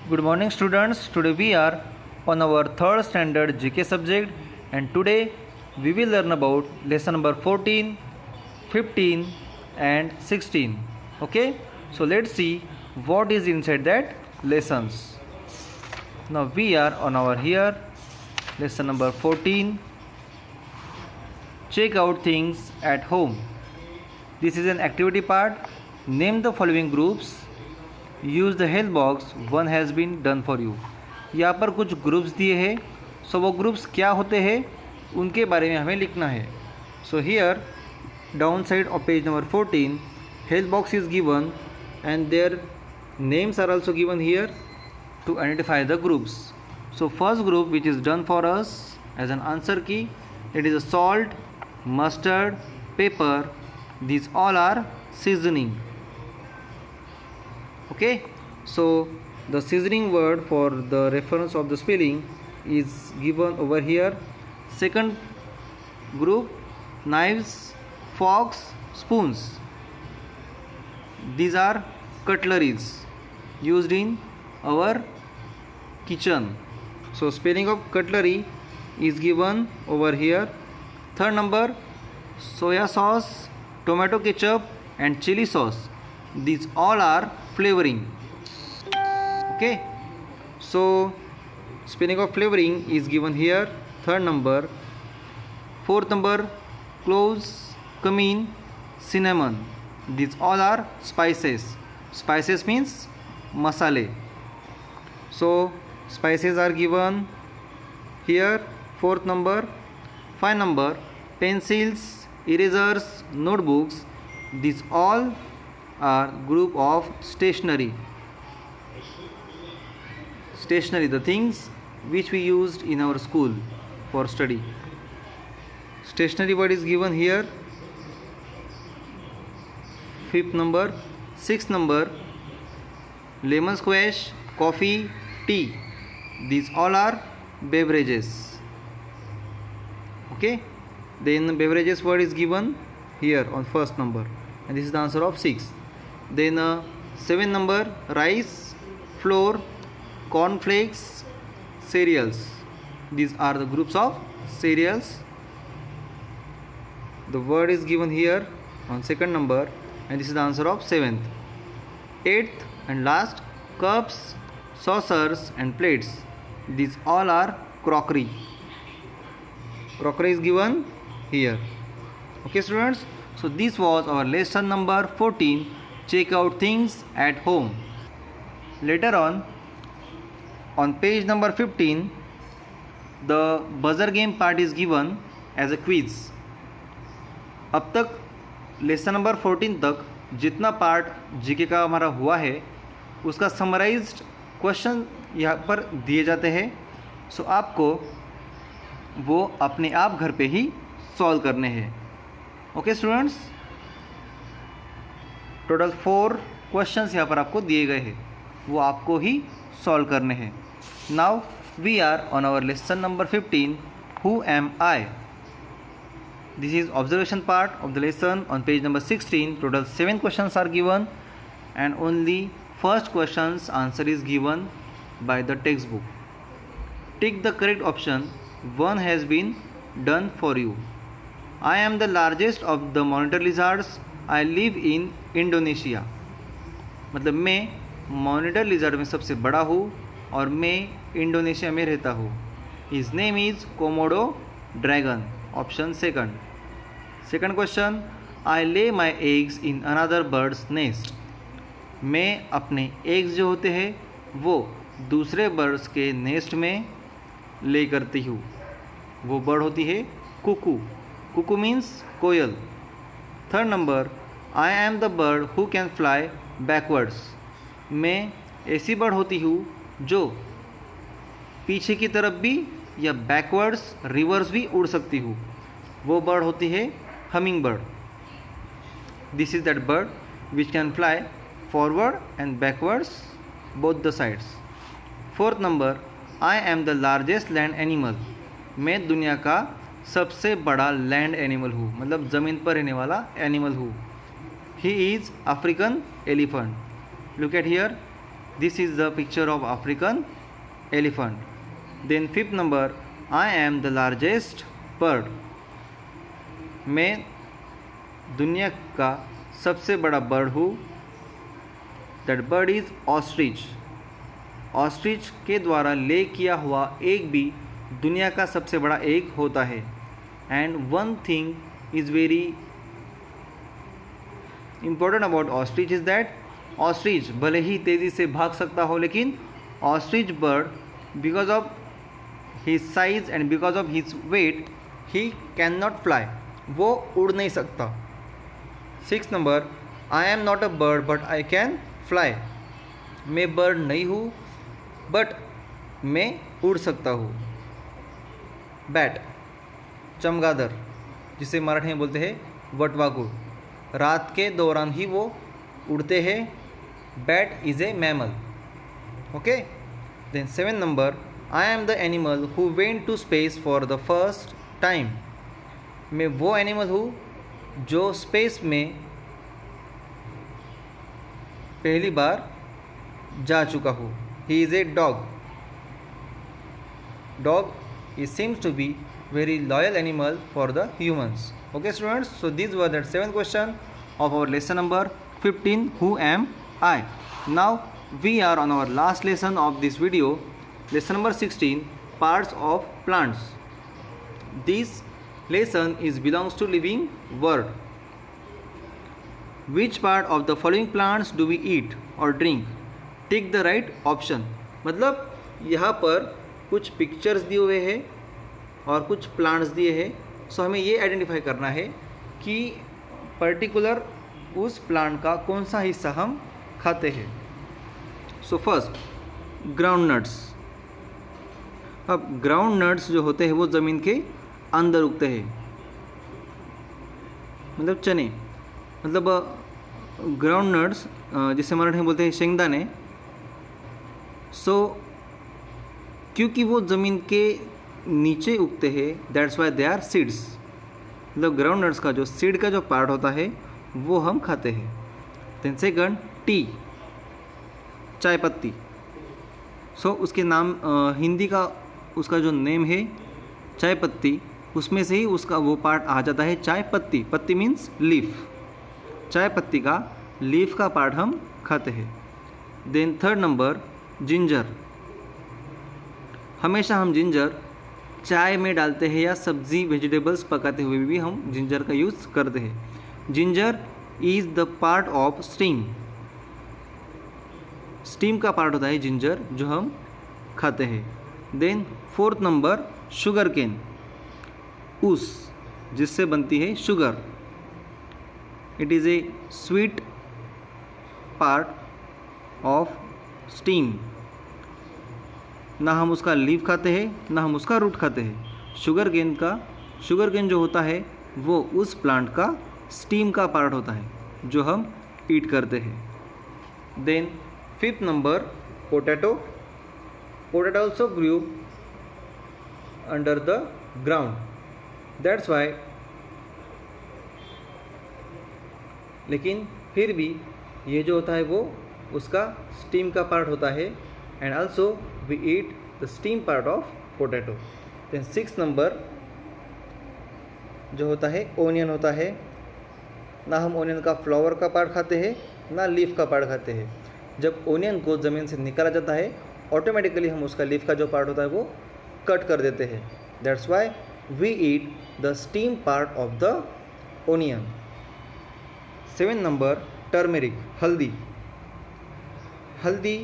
Good morning, students. Today we are on our third standard GK subject, and today we will learn about lesson number 14, 15, and 16. Okay, so let's see what is inside that lessons. Now we are on our here lesson number 14. Check out things at home. This is an activity part. Name the following groups. Use the help box one has been done for you. यहाँ पर कुछ groups दिए हैं, सो वो groups क्या होते हैं उनके बारे में हमें लिखना है। So here down side of page number 14 help box is given and there names are also given here to identify the groups. So first group which is done for us as an answer key it is a salt, mustard, pepper, these all are seasoning. Okay, so the seasoning word for the reference of the spelling is given over here. Second group, knives, forks, spoons. These are cutleries used in our kitchen. So spelling of cutlery is given over here. Third number, soya sauce, tomato ketchup and chili sauce. These all are flavoring. Okay, so spelling of flavoring is given here. Third number. Fourth number, cloves, cumin, cinnamon. These all are spices. Spices means masale. So spices are given here. Fourth number. Five number, pencils, erasers, notebooks. These all are group of stationery. Stationery, the things which we used in our school for study. Stationery word is given here. Fifth number. Sixth number, lemon squash, coffee, tea. These all are beverages. Okay, then beverages word is given here on first number, and this is the answer of 6. Then 7 number, rice, flour, corn flakes, cereals. These are the groups of cereals. The word is given here on second number, and this is the answer of 7th. 8th and last, cups, saucers and plates. These all are crockery. Crockery is given here. Okay students, so this was our lesson number 14. Check out things at home. Later on page number 15, the buzzer game part is given as a quiz. अब तक lesson number 14 तक जितना part GK का हमारा हुआ है उसका summarised question यहाँ पर दिए जाते हैं। सो आपको वो अपने आप घर पे ही सॉल्व करने हैं। ओके स्टूडेंट्स, टोटल 4 क्वेश्चंस यहाँ पर आपको दिए गए हैं, वो आपको ही सॉल्व करने हैं। Now we are on our lesson number 15, who am I. This is observation part of the lesson on page number 16. Total 7 questions are given and only first questions answer is given by the textbook. Tick the correct option. One has been done for you. I am the largest of the monitor lizards. I live in Indonesia. मतलब मैं monitor lizard में सबसे बड़ा हूँ और मैं Indonesia में रहता हूँ. His name is Komodo dragon. Option second. Second question. I lay my eggs in another bird's nest. मैं अपने एग्स जो होते हैं वो दूसरे बर्ड्स के नेस्ट में ले करती हूँ. वो बर्ड होती है कुकू. कुकू मीन्स कोयल. Third number, I am the bird who can fly backwards. मैं ऐसी बर्ड होती हूँ जो पीछे की तरफ भी या बैकवर्ड्स रिवर्स भी उड़ सकती हूँ. वो बर्ड होती है humming bird. This is that bird which can fly forward and backwards both the sides. Fourth number, I am the largest land animal. मैं दुनिया का सबसे बड़ा लैंड एनिमल हूँ, मतलब ज़मीन पर रहने वाला एनिमल हूँ. He is African elephant. Look at here. This is the picture of African elephant. Then fifth number, I am the largest bird. मैं दुनिया का सबसे बड़ा बर्ड हूँ. That bird is ostrich. Ostrich के द्वारा ले किया हुआ एग भी दुनिया का सबसे बड़ा एग होता है. And one thing is very important about ostrich is that ostrich भले ही तेज़ी से भाग सकता हो, लेकिन ostrich bird because of his size and because of his weight he can not fly. वो उड़ नहीं सकता. Six number, I am not a bird but I can fly. मैं बर्ड नहीं हूँ बट मैं उड़ सकता हूँ. बैट, चमगादड़, जिसे मराठी में बोलते हैं वटवागुड़. रात के दौरान ही वो उड़ते हैं. Bat is a mammal. Okay. Then seven number, I am the animal who went to space for the first time. मैं वो एनिमल हूँ जो स्पेस में पहली बार जा चुका हूँ. He is a dog. Dog seems to be very loyal animal for the humans. Okay students, so these were the 7 question of our lesson number 15, Who am I? Now we are on our last lesson of this video, lesson number 16, Parts of Plants. This lesson belongs to living world. Which part of the following plants do we eat or drink? Take the right option. मतलब यहाँ पर कुछ pictures दिए हुए हैं और कुछ plants दिए हैं. सो हमें ये आइडेंटिफाई करना है कि पर्टिकुलर उस प्लांट का कौन सा हिस्सा हम खाते हैं. So first, ground nuts. अब ग्राउंड नट्स जो होते हैं वो ज़मीन के अंदर उगते हैं. मतलब चने, मतलब ग्राउंड नट्स जिसे मराठी में बोलते हैं शेंगदाने. सो क्योंकि वो ज़मीन के नीचे उगते हैं, that's why they are seeds. मतलब ग्राउंड नट्स का जो सीड का जो पार्ट होता है वो हम खाते हैं. देन सेकंड, टी, चाय पत्ती. सो उसके नाम हिंदी का उसका जो नेम है चाय पत्ती, उसमें से ही उसका वो पार्ट आ जाता है चाय पत्ती. पत्ती मीन्स लीफ. चाय पत्ती का लीफ का पार्ट हम खाते हैं. Then third number, ginger. हमेशा हम जिंजर चाय में डालते हैं या सब्ज़ी वेजिटेबल्स पकाते हुए भी हम जिंजर का यूज़ करते हैं. Ginger is the part of stem. Stem का पार्ट होता है जिंजर जो हम खाते हैं. Then fourth number, sugarcane. ऊस, जिससे बनती है sugar. It is a sweet part of stem. ना हम उसका लीफ खाते हैं ना हम उसका रूट खाते हैं. शुगर केन जो होता है वो उस प्लांट का स्टीम का पार्ट होता है जो हम ईट करते हैं. Then fifth number, potato. Potato also grew under the ground. That's why, लेकिन फिर भी ये जो होता है वो उसका स्टीम का पार्ट होता है. And also we eat the steam part of potato. then six number जो होता है ओनियन होता है. ना हम ओनियन का फ्लावर का पार्ट खाते हैं ना लीफ का पार्ट खाते हैं. जब ओनियन को ज़मीन से निकाला जाता है ऑटोमेटिकली हम उसका लीफ का जो पार्ट होता है वो कट कर देते हैं. That's why we eat the stem part of the onion. Seven number, turmeric, हल्दी. हल्दी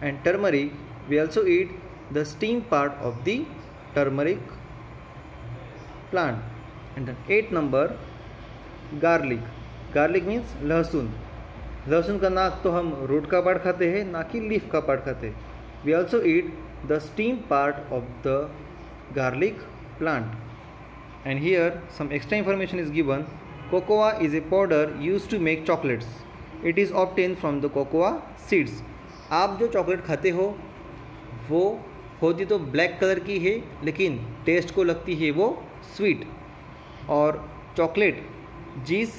and turmeric, we also eat the steam part of the turmeric plant. And then 8 number, garlic. Garlic means लहसुन. लहसुन का ना तो हम root का part खाते हैं ना कि लीफ का पार्ट खाते हैं. We also eat the steam part of the garlic plant. And here some extra information is given. Cocoa is a powder used to make chocolates. It is obtained from the cocoa seeds. आप जो chocolate खाते हो वो होती तो black colour की है लेकिन टेस्ट को लगती है वो स्वीट. और चॉकलेट जिस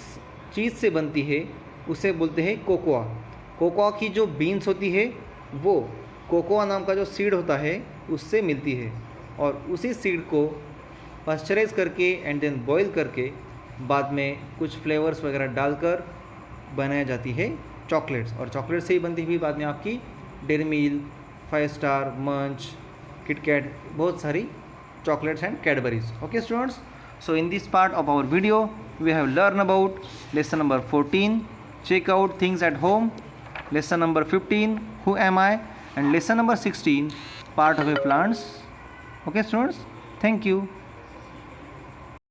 चीज़ से बनती है उसे बोलते हैं कोकोआ. कोकोआ की जो बीन्स होती है वो कोकोआ नाम का जो सीड होता है उससे मिलती है, और उसी सीड को पास्चराइज करके एंड देन बॉईल करके बाद में कुछ फ्लेवर्स वगैरह डालकर बनाई जाती है चॉकलेट्स, और चॉकलेट से ही बनती हुई बाद में आपकी डेयरी मिल्क, 5 स्टार, मंच, किटकैट, बहुत सारी chocolates and Cadbury's. Okay students, so in this part of our video we have learned about lesson number 14, check out things at home, lesson number 15, who am I, and lesson number 16, part of a plants. Okay students, thank you.